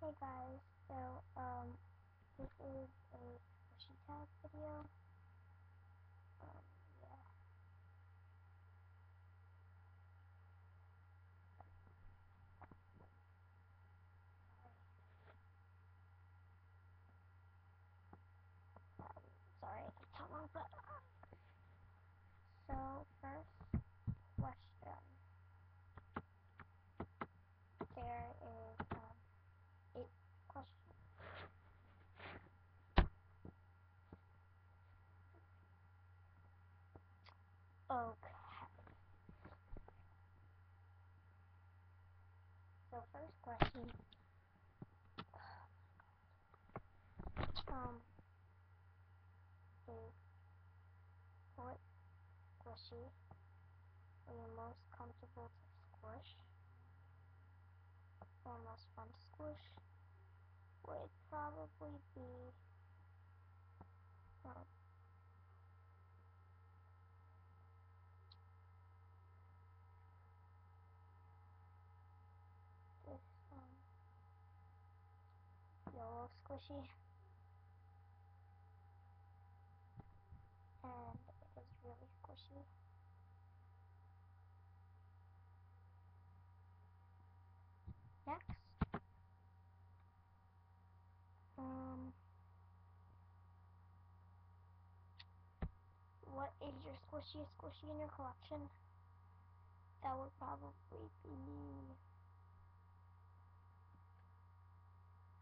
Hey guys, this is a squishy tag video. Yeah. Sorry, it's so long, but so first question. There is 8 questions. Okay. So first question. Is what squishy are you most comfortable to squish or most fun to squish? Would probably be um, this yellow squishy, and it is really squishy. Next, what is your squishiest squishy in your collection? That would probably be.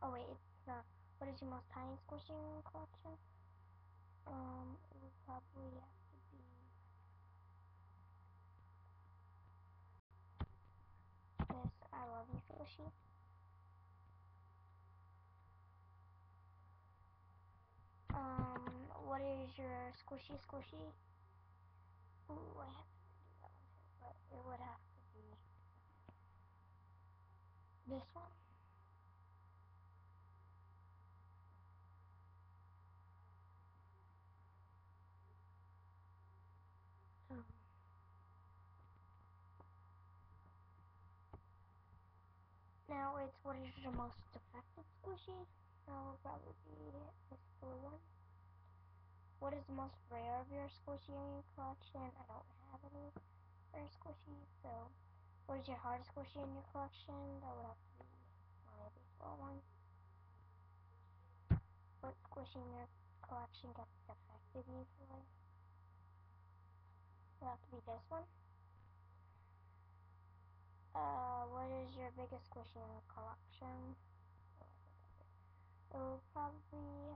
Oh wait, it's not. What is your most tiny squishy in your collection? It would probably have to be this I Love You squishy. What is your squishy squishy? Ooh, I have to do that one too, but it would have to be this one. Now it's what is your most defective squishy? That will probably be this blue one. What is the most rare of your squishy in your collection? I don't have any rare squishies, so what is your hardest squishy in your collection? That would have to be my baseball one. What squishy in your collection gets defective easily? It would have to be this one. What is your biggest squishy in the collection? It will probably